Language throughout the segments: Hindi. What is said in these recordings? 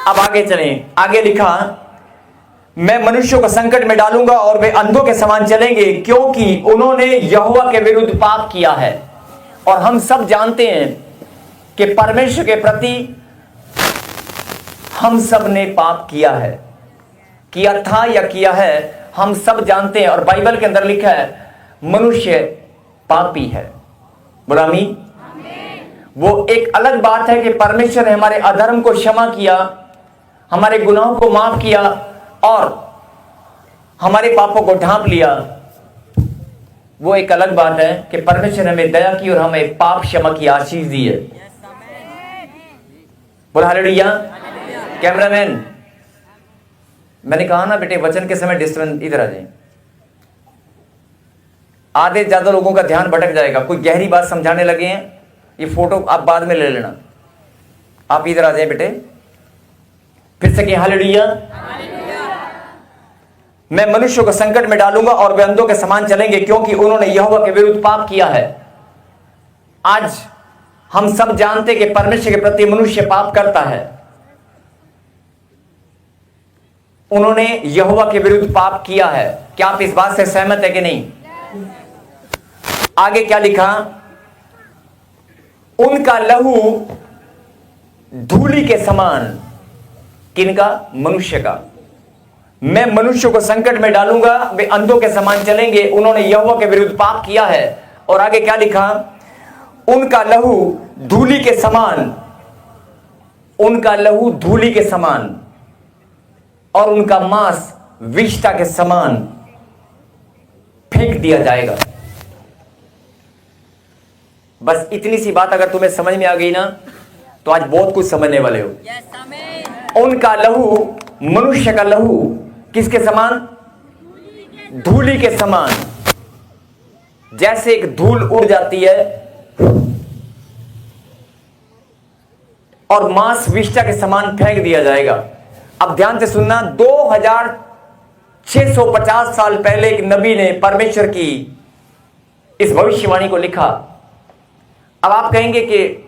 अब आगे चलें। आगे लिखा, मैं मनुष्यों को संकट में डालूंगा और वे अंधों के समान चलेंगे, क्योंकि उन्होंने यहोवा के विरुद्ध पाप किया है। और हम सब जानते हैं कि परमेश्वर के प्रति हम सब ने पाप किया है, किया था या किया है, हम सब जानते हैं। और बाइबल के अंदर लिखा है मनुष्य पापी है। बोला आमीन। वो एक अलग बात है कि परमेश्वर ने हमारे अधर्म को क्षमा किया, हमारे गुनाहों को माफ किया और हमारे पापों को ढांप लिया। वो एक अलग बात है कि परमेश्वर ने हमें दया की और हमें पाप क्षमा की आशीष दी है। बोला हालेलुया। कैमरामैन, मैंने कहा ना बेटे वचन के समय डिस्टर्बेंस, इधर आ जाए। आधे ज्यादा लोगों का ध्यान भटक जाएगा, कोई गहरी बात समझाने लगे हैं, ये फोटो आप बाद में ले लेना। आप इधर आ जाए बेटे, फिर से कहिए हालेलुया। मैं मनुष्यों को संकट में डालूंगा और वे अंधों के समान चलेंगे, क्योंकि उन्होंने यहोवा के विरुद्ध पाप किया है। आज हम सब जानते कि परमेश्वर के प्रति मनुष्य पाप करता है। उन्होंने यहोवा के विरुद्ध पाप किया है। क्या आप इस बात से सहमत है कि नहीं? आगे क्या लिखा, उनका लहू धूलि के समान, किनका? मनुष्य का। मैं मनुष्य को संकट में डालूंगा, वे अंधों के समान चलेंगे, उन्होंने यहोवा के विरुद्ध पाप किया है। और आगे क्या लिखा, उनका लहू धूलि के समान, उनका लहू धूलि के समान और उनका मांस विष्ठा के समान फेंक दिया जाएगा। बस इतनी सी बात अगर तुम्हें समझ में आ गई ना, तो आज बहुत कुछ समझने वाले हो। उनका लहू, मनुष्य का लहू किसके समान? धूलि के समान। जैसे एक धूल उड़ जाती है और मांस विष्ठा के समान फेंक दिया जाएगा। अब ध्यान से सुनना, 2650 साल पहले एक नबी ने परमेश्वर की इस भविष्यवाणी को लिखा। अब आप कहेंगे कि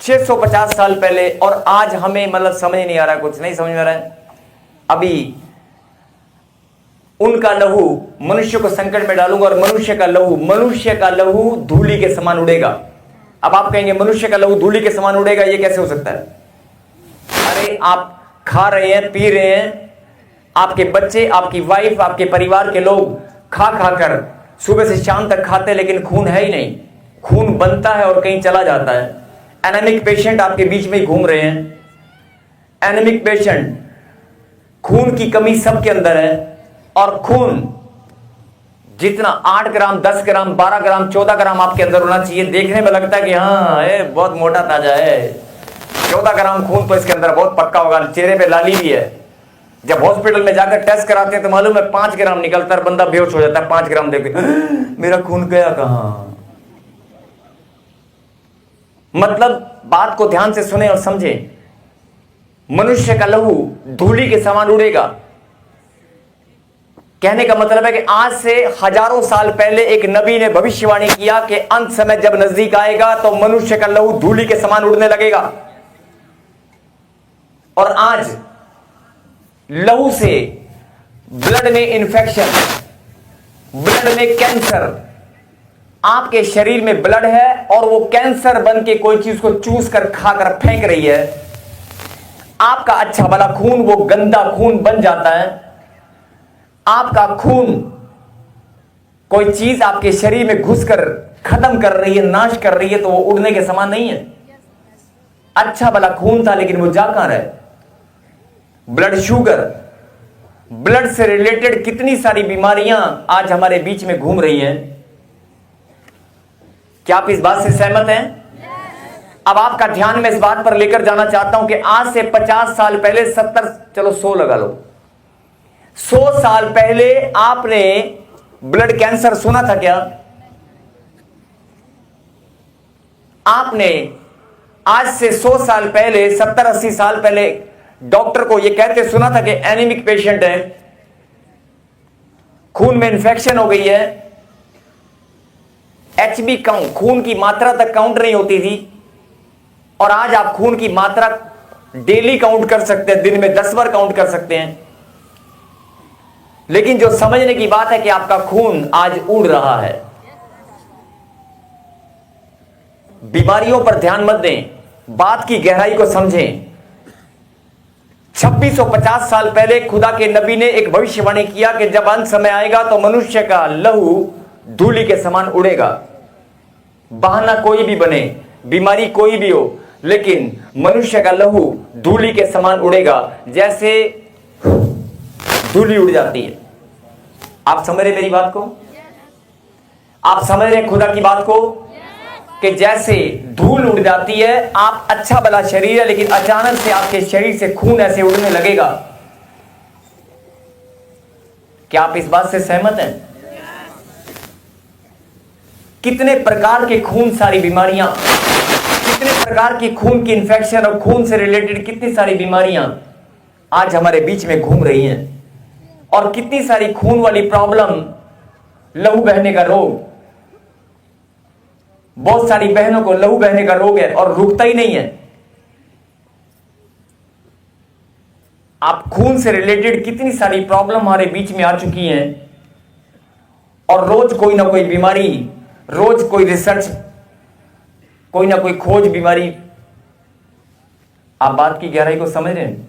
2650 साल पहले और आज हमें मतलब समझ नहीं आ रहा, कुछ नहीं समझ में आ रहा है। अभी उनका लहू मनुष्य को संकट में डालूंगा और मनुष्य का लहू धूलि के समान उड़ेगा। अब आप कहेंगे मनुष्य का लहू धूलि के समान उड़ेगा, ये कैसे हो सकता है? अरे आप खा रहे हैं, पी रहे हैं, आपके बच्चे, आपकी वाइफ, आपके परिवार के लोग खा कर सुबह से शाम तक खाते, लेकिन खून है ही नहीं। खून बनता है और कहीं चला जाता है। एनीमिक पेशेंट आपके बीच में ही घूम रहे हैं। एनीमिक पेशेंट, खून की कमी सबके अंदर है। और खून जितना 8 ग्राम, 10 ग्राम, 12 ग्राम, 14 ग्राम आपके अंदर होना चाहिए। देखने में लगता है कि हाँ बहुत मोटा ताजा है, 14 ग्राम खून तो इसके अंदर बहुत पक्का होगा, चेहरे पे लाली भी है। जब हॉस्पिटल में जाकर टेस्ट कराते हैं तो मालूम है 5 ग्राम निकलता है, बंदा बेहोश हो जाता है। 5 ग्राम देख मेरा खून गया कहां? मतलब बात को ध्यान से सुने और समझे। मनुष्य का लहू धूलि के समान उड़ेगा। कहने का मतलब है कि आज से हजारों साल पहले एक नबी ने भविष्यवाणी किया कि अंत समय जब नजदीक आएगा तो मनुष्य का लहू धूलि के समान उड़ने लगेगा। और आज लहू से ब्लड में इंफेक्शन, ब्लड में कैंसर, आपके शरीर में ब्लड है और वो कैंसर बन के कोई चीज को चूस कर खाकर फेंक रही है। आपका अच्छा भला खून वो गंदा खून बन जाता है। आपका खून कोई चीज आपके शरीर में घुसकर खत्म कर रही है, नाश कर रही है, तो वो उड़ने के समान नहीं है। अच्छा भला खून था लेकिन वो जा कहां रहा है? ब्लड शुगर, ब्लड से रिलेटेड कितनी सारी बीमारियां आज हमारे बीच में घूम रही हैं। क्या आप इस बात से सहमत हैं? अब आपका ध्यान मैं इस बात पर लेकर जाना चाहता हूं कि आज से 50 साल पहले, 70, चलो 100 लगा लो, 100 साल पहले आपने ब्लड कैंसर सुना था क्या? आपने आज से 100 साल पहले, 70-80 साल पहले डॉक्टर को यह कहते सुना था कि एनीमिक पेशेंट है, खून में इंफेक्शन हो गई है, एचबी काउंट, खून की मात्रा तक काउंट नहीं होती थी, और आज आप खून की मात्रा डेली काउंट कर सकते हैं, दिन में 10 बार काउंट कर सकते हैं। लेकिन जो समझने की बात है कि आपका खून आज उड़ रहा है। बीमारियों पर ध्यान मत दें, बात की गहराई को समझें। 2650 साल पहले खुदा के नबी ने एक भविष्यवाणी किया कि जब अंत समय आएगा तो मनुष्य का लहू धूलि के समान उड़ेगा। बहाना कोई भी बने, बीमारी कोई भी हो, लेकिन मनुष्य का लहू धूलि के समान उड़ेगा, जैसे धूलि उड़ जाती है। आप समझ रहे मेरी बात को? आप समझ रहे खुदा की बात को कि जैसे धूल उड़ जाती है, आप अच्छा भला शरीर है लेकिन अचानक से आपके शरीर से खून ऐसे उड़ने लगेगा। क्या आप इस बात से सहमत हैं? कितने प्रकार के खून सारी बीमारियां, कितने प्रकार की खून की इंफेक्शन और खून से रिलेटेड कितनी सारी बीमारियां आज हमारे बीच में घूम रही हैं। और कितनी सारी खून वाली प्रॉब्लम, लहू बहने का रोग, बहुत सारी बहनों को लहू बहने का रोग है और रुकता ही नहीं है। आप खून से रिलेटेड कितनी सारी प्रॉब्लम हमारे बीच में आ चुकी हैं और रोज कोई ना कोई बीमारी, रोज कोई रिसर्च, कोई ना कोई खोज बीमारी। आप बात की गहराई को समझ रहे हैं?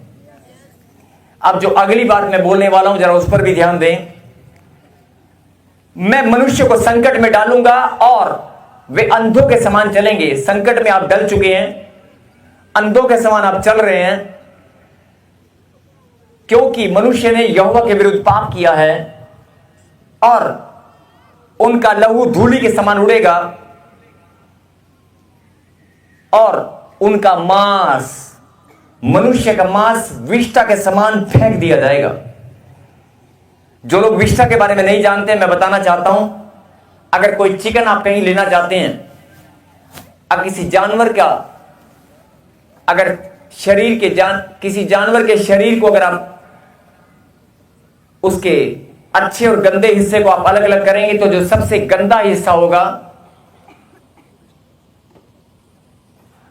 अब जो अगली बात मैं बोलने वाला हूं, जरा उस पर भी ध्यान दें। मैं मनुष्य को संकट में डालूंगा और वे अंधों के समान चलेंगे। संकट में आप डल चुके हैं, अंधों के समान आप चल रहे हैं, क्योंकि मनुष्य ने यहोवा के विरुद्ध पाप किया है और उनका लहू धूलि के समान उड़ेगा और उनका मांस, मनुष्य का मांस विष्ठा के समान फेंक दिया जाएगा। जो लोग विष्ठा के बारे में नहीं जानते, मैं बताना चाहता हूं, अगर कोई चिकन आप कहीं लेना चाहते हैं, अब किसी जानवर का, अगर शरीर के किसी जानवर के शरीर को अगर आप उसके अच्छे और गंदे हिस्से को आप अलग अलग करेंगे तो जो सबसे गंदा हिस्सा होगा,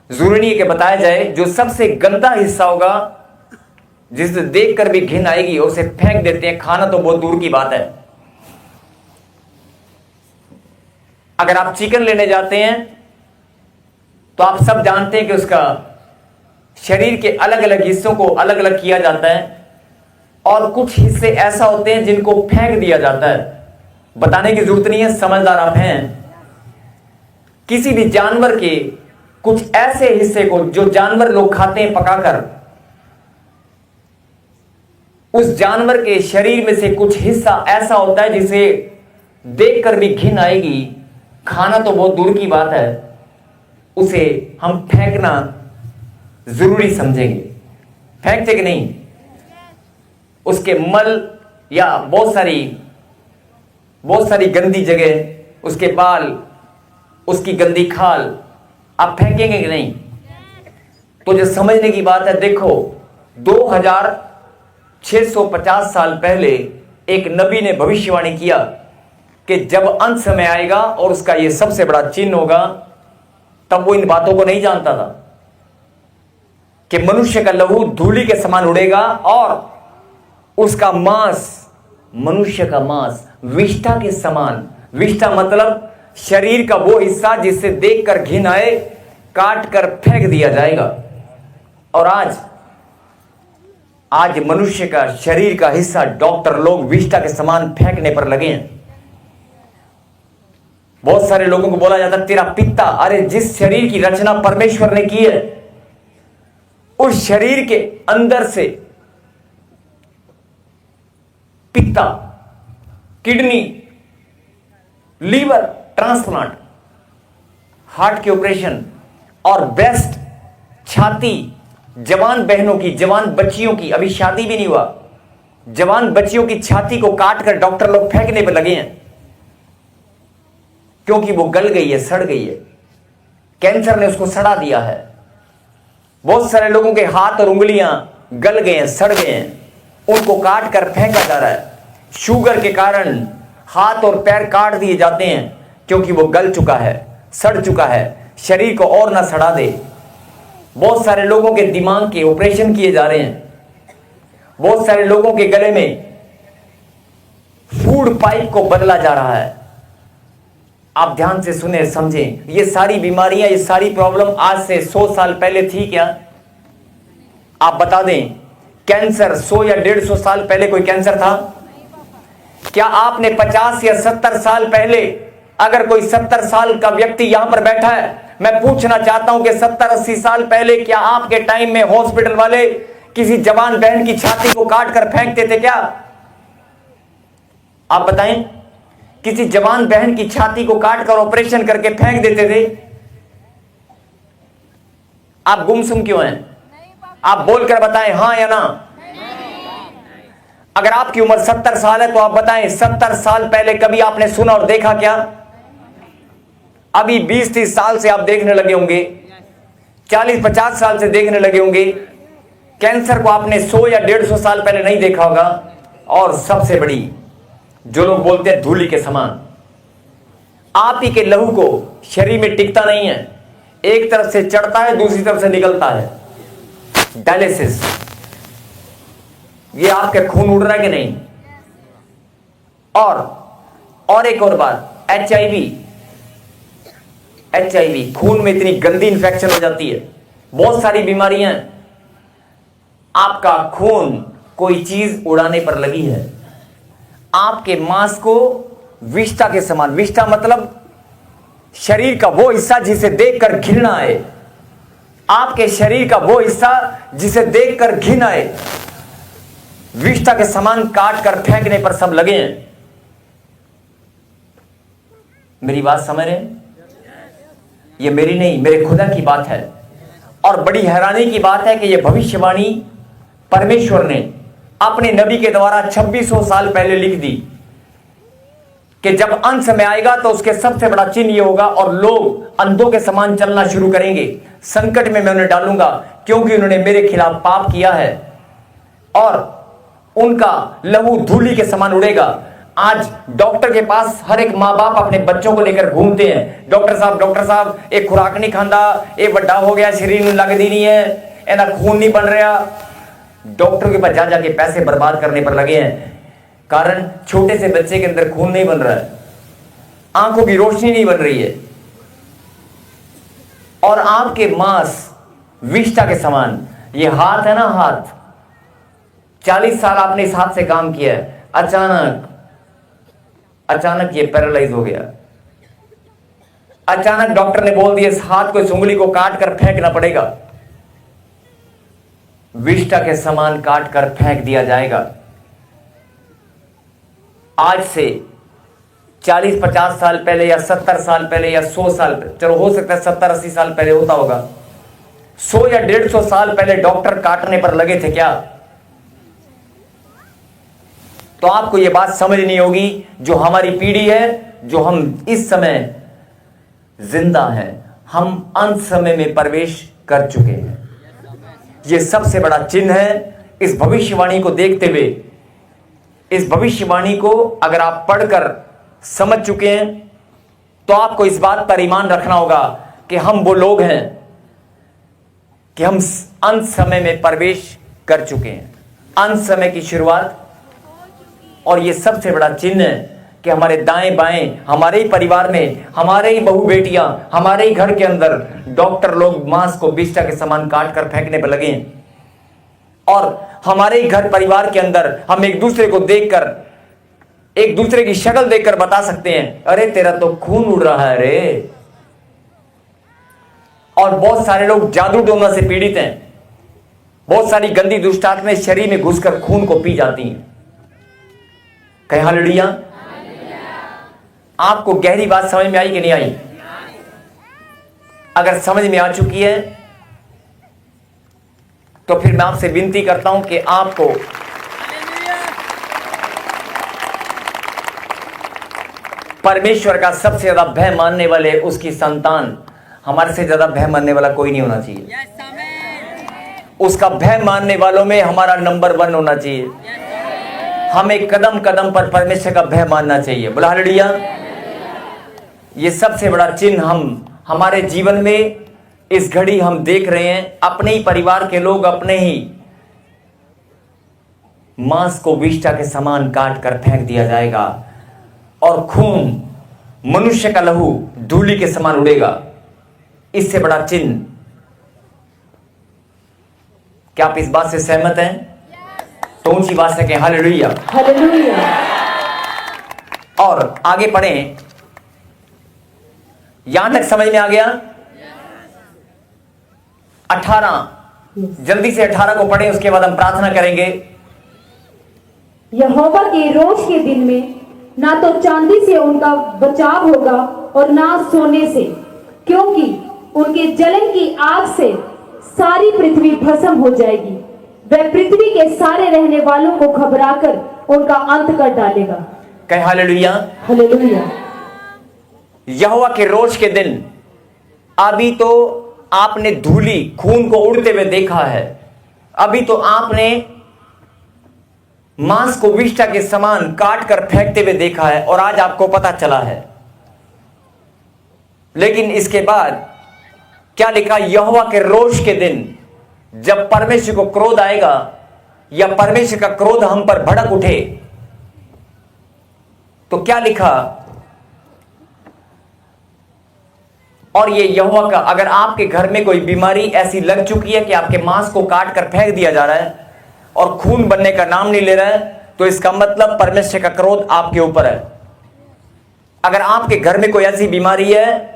जरूरी नहीं है कि बताया जाए, जो सबसे गंदा हिस्सा होगा जिसे देखकर भी घिन आएगी उसे फेंक देते हैं। खाना तो बहुत दूर की बात है। अगर आप चिकन लेने जाते हैं तो आप सब जानते हैं कि उसका शरीर के अलग अलग हिस्सों को अलग अलग किया जाता है और कुछ हिस्से ऐसा होते हैं जिनको फेंक दिया जाता है। बताने की जरूरत नहीं है, समझदार आप हैं। किसी भी जानवर के कुछ ऐसे हिस्से को जो जानवर लोग खाते हैं पकाकर, उस जानवर के शरीर में से कुछ हिस्सा ऐसा होता है जिसे देखकर भी घिन आएगी। खाना तो बहुत दूर की बात है, उसे हम फेंकना जरूरी समझेंगे। फेंकते कि नहीं? उसके मल या बहुत सारी गंदी जगह, उसके बाल, उसकी गंदी खाल आप फेंकेंगे कि नहीं? तो जो समझने की बात है, देखो 2650 साल पहले एक नबी ने भविष्यवाणी किया कि जब अंत समय आएगा और उसका यह सबसे बड़ा चिन्ह होगा, तब वो इन बातों को नहीं जानता था कि मनुष्य का लहू धूलि के समान उड़ेगा और उसका मांस, मनुष्य का मांस विष्ठा के समान, विष्ठा मतलब शरीर का वो हिस्सा जिससे देखकर घिन आए, काट कर फेंक दिया जाएगा। और आज मनुष्य का शरीर का हिस्सा डॉक्टर लोग विष्ठा के समान फेंकने पर लगे हैं। बहुत सारे लोगों को बोला जाता तेरा पित्ता, अरे जिस शरीर की रचना परमेश्वर ने की है उस शरीर के अंदर से पित्ता, किडनी, लीवर ट्रांसप्लांट, हार्ट के ऑपरेशन और ब्रेस्ट, छाती, जवान बहनों की, जवान बच्चियों की, अभी शादी भी नहीं हुआ, जवान बच्चियों की छाती को काट कर डॉक्टर लोग फेंकने पर लगे हैं क्योंकि वो गल गई है, सड़ गई है, कैंसर ने उसको सड़ा दिया है। बहुत सारे लोगों के हाथ और उंगलियां गल गए हैं, सड़ गए हैं, उनको काट कर फेंका जा रहा है। शुगर के कारण हाथ और पैर काट दिए जाते हैं क्योंकि वो गल चुका है, सड़ चुका है, शरीर को और ना सड़ा दे। बहुत सारे लोगों के दिमाग के ऑपरेशन किए जा रहे हैं, बहुत सारे लोगों के गले में फूड पाइप को बदला जा रहा है। आप ध्यान से सुने, समझें, ये सारी बीमारियां, ये सारी प्रॉब्लम आज से 100 साल पहले थी क्या? आप बता दें, कैंसर 100 या 150 साल पहले कोई कैंसर था क्या? आपने 50 या 70 साल पहले, अगर कोई 70 साल का व्यक्ति यहां पर बैठा है, मैं पूछना चाहता हूं कि 70-80 साल पहले क्या आपके टाइम में हॉस्पिटल वाले किसी जवान बहन की छाती को काट कर फेंकते थे क्या? आप बताएं, किसी जवान बहन की छाती को काट कर ऑपरेशन करके फेंक देते थे? आप गुमसुम क्यों हैं? आप बोलकर बताएं हां या ना। अगर आपकी उम्र 70 साल है तो आप बताएं 70 साल पहले कभी आपने सुना और देखा क्या? अभी 20-30 साल से आप देखने लगे होंगे, 40-50 साल से देखने लगे होंगे। कैंसर को आपने 100 या 150 साल पहले नहीं देखा होगा। और सबसे बड़ी, जो लोग बोलते हैं धूली के समान, आप ही के लहू को शरीर में टिकता नहीं है, एक तरफ से चढ़ता है, दूसरी तरफ से निकलता है। डायलिसिस, ये आपके खून उड़ रहा है कि नहीं? और एक और बात, एचआईवी, खून में इतनी गंदी इंफेक्शन हो जाती है, बहुत सारी बीमारियां। आपका खून कोई चीज उड़ाने पर लगी है, आपके मांस को विष्ठा के समान, विष्ठा मतलब शरीर का वो हिस्सा जिसे देखकर घृणा आए, आपके शरीर का वो हिस्सा जिसे देखकर घृणा आए, विष्ठा के समान काट कर फेंकने पर सब लगे हैं। मेरी बात समझ रहे हैं? ये मेरी नहीं, मेरे खुदा की बात है। और बड़ी हैरानी की बात है कि यह भविष्यवाणी परमेश्वर ने अपने नबी के द्वारा 2600 साल पहले लिख दी कि जब अंत समय आएगा तो उसके सबसे बड़ा चिन्ह ये होगा और लोग अंधों के समान चलना शुरू करेंगे। संकट में मैं उन्हें डालूंगा क्योंकि उन्होंने मेरे खिलाफ पाप किया है और उनका लहू धूली के समान उड़ेगा। आज डॉक्टर के पास हर एक माँ बाप अपने बच्चों को लेकर घूमते हैं, डॉक्टर साहब एक खुराक नहीं खांदा, एक बड़ा हो गया, शरीर में लगती नहीं है, एना खून नहीं बन रहा। डॉक्टर के पास जा जाके पैसे बर्बाद करने पर लगे हैं, कारण छोटे से बच्चे के अंदर खून नहीं बन रहा है, आंखों की रोशनी नहीं बन रही है और आपके मांस विष्ठा के समान। ये हाथ है ना, हाथ, 40 साल आपने इस हाथ से काम किया है, अचानक ये पैरालाइज हो गया। अचानक डॉक्टर ने बोल दिया इस हाथ को, इस उंगली को काट कर फेंकना पड़ेगा, विष्ठा के समान काट कर फेंक दिया जाएगा। आज से 40-50 साल पहले या 70 साल पहले या 100 साल, चलो हो सकता है 70-80 साल पहले होता होगा, 100 या 150 साल पहले डॉक्टर काटने पर लगे थे क्या? तो आपको यह बात समझ नहीं होगी, जो हमारी पीढ़ी है, जो हम इस समय जिंदा हैं, हम अंत समय में प्रवेश कर चुके हैं। यह सबसे बड़ा चिन्ह है। इस भविष्यवाणी को देखते हुए, इस भविष्यवाणी को अगर आप पढ़कर समझ चुके हैं तो आपको इस बात पर ईमान रखना होगा कि हम वो लोग हैं कि हम अंत समय में प्रवेश कर चुके हैं, अंत समय की शुरुआत। और ये सबसे बड़ा चिन्ह है कि हमारे दाएं बाएं, हमारे ही परिवार में, हमारे ही बहू बेटियां, हमारे ही घर के अंदर डॉक्टर लोग मांस को विष्ठा के समान काट कर फेंकने पर लगे हैं और हमारे ही घर परिवार के अंदर हम एक दूसरे को देखकर, एक दूसरे की शक्ल देखकर बता सकते हैं अरे तेरा तो खून उड़ रहा है रे। और बहुत सारे लोग जादू टोना से पीड़ित हैं, बहुत सारी गंदी दुष्ट आत्माएं शरीर में घुसकर खून को पी जाती हैं। कहीं हालेलुया। आपको गहरी बात समझ में आई कि नहीं आई? अगर समझ में आ चुकी है तो फिर मैं आपसे विनती करता हूं कि आपको परमेश्वर का सबसे ज्यादा भय मानने वाले उसकी संतान, हमारे से ज्यादा भय मानने वाला कोई नहीं होना चाहिए। उसका भय मानने वालों में हमारा नंबर 1 होना चाहिए। हमें कदम कदम पर परमेश्वर का भय मानना चाहिए। बोला हालेलुया। ये सबसे बड़ा चिन्ह हम हमारे जीवन में इस घड़ी हम देख रहे हैं अपने ही परिवार के लोग अपने ही मांस को विष्ठा के समान काट कर फेंक दिया जाएगा और खून, मनुष्य का लहू धूलि के समान उड़ेगा। इससे बड़ा चिन्ह, क्या आप इस बात से सहमत हैं? तो ऊंची बात से कहें हालेलुया। हालेलुया। और आगे पढ़ें, यहां तक समझ में आ गया? 18, जल्दी से 18 को पढ़ें, उसके बाद हम प्रार्थना करेंगे। यहोवा के रोष के दिन में ना तो चांदी से उनका बचाव होगा और ना सोने से, क्योंकि उनके जलन की आग से सारी पृथ्वी भस्म हो जाएगी। वह पृथ्वी के सारे रहने वालों को घबराकर उनका अंत कर डालेगा। कहे हालेलुया। हालेलुया। यहोवा के रोष के दिन, अभी तो आपने धूली, खून को उड़ते हुए देखा है, अभी तो आपने मांस को विष्ठा के समान काट कर फेंकते हुए देखा है और आज आपको पता चला है। लेकिन इसके बाद क्या लिखा? यहोवा के रोष के दिन, जब परमेश्वर को क्रोध आएगा या परमेश्वर का क्रोध हम पर भड़क उठे, तो क्या लिखा? और ये यहोवा का, अगर आपके घर में कोई बीमारी ऐसी लग चुकी है कि आपके मांस को काट कर फेंक दिया जा रहा है और खून बनने का नाम नहीं ले रहा है, तो इसका मतलब परमेश्वर का क्रोध आपके ऊपर है। अगर आपके घर में कोई ऐसी बीमारी है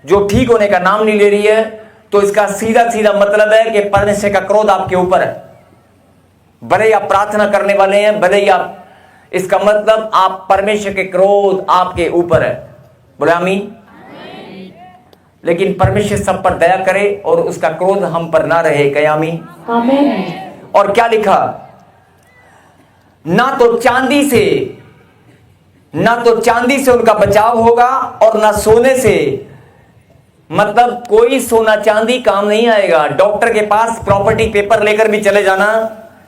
जो ठीक होने का नाम नहीं ले रही है, तो इसका सीधा सीधा मतलब है कि परमेश्वर का क्रोध आपके ऊपर है। भले ही आप प्रार्थना करने वाले हैं, भले ही आप, इसका मतलब आप, परमेश्वर के क्रोध आपके ऊपर है। बोले आमीन। लेकिन परमेश्वर सब पर दया करे और उसका क्रोध हम पर ना रहे। कहे आमीन। आमीन। और क्या लिखा? ना तो चांदी से उनका बचाव होगा और ना सोने से, मतलब कोई सोना चांदी काम नहीं आएगा। डॉक्टर के पास प्रॉपर्टी पेपर लेकर भी चले जाना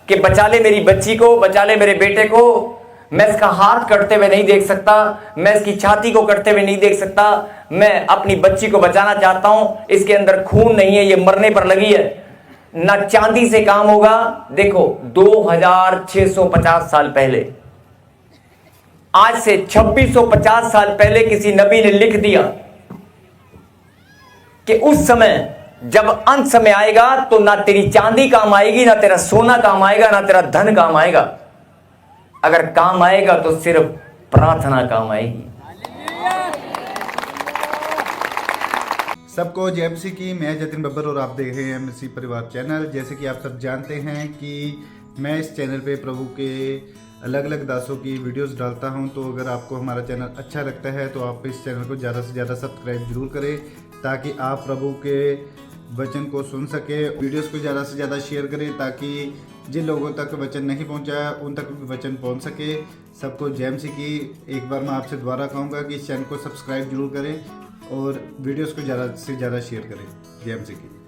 कि बचा ले मेरी बच्ची को, बचा ले मेरे बेटे को, मैं इसका हाथ कटते हुए नहीं देख सकता, मैं इसकी छाती को कटते हुए नहीं देख सकता, मैं अपनी बच्ची को बचाना चाहता हूं, इसके अंदर खून नहीं है, ये मरने पर लगी है। ना चांदी से काम होगा। देखो 2650 साल पहले, आज से 2650 साल पहले किसी नबी ने लिख दिया कि उस समय जब अंत समय आएगा तो ना तेरी चांदी काम आएगी, ना तेरा सोना काम आएगा, ना तेरा धन काम आएगा। अगर काम आएगा तो सिर्फ प्रार्थना काम आएगी। सबको जय मसीह की। मैं जतिन बब्बर और आप देख रहे हैं मसीह परिवार चैनल। जैसे कि आप सब जानते हैं कि मैं इस चैनल पे प्रभु के अलग अलग दासों की वीडियोस डालता हूं, तो अगर आपको हमारा चैनल अच्छा लगता है तो आप इस चैनल को ज़्यादा से ज़्यादा सब्सक्राइब जरूर करें, ताकि आप प्रभु के वचन को सुन सके। वीडियोस को ज़्यादा से ज़्यादा शेयर करें ताकि जिन लोगों तक वचन नहीं पहुंचा उन तक वचन पहुंच सके। सबको जय मसीह की। एक बार मैं आपसे दोबारा कहूँगा कि इस चैनल को सब्सक्राइब जरूर करें और वीडियोस को ज़्यादा से ज़्यादा शेयर करें। जय मसीह की।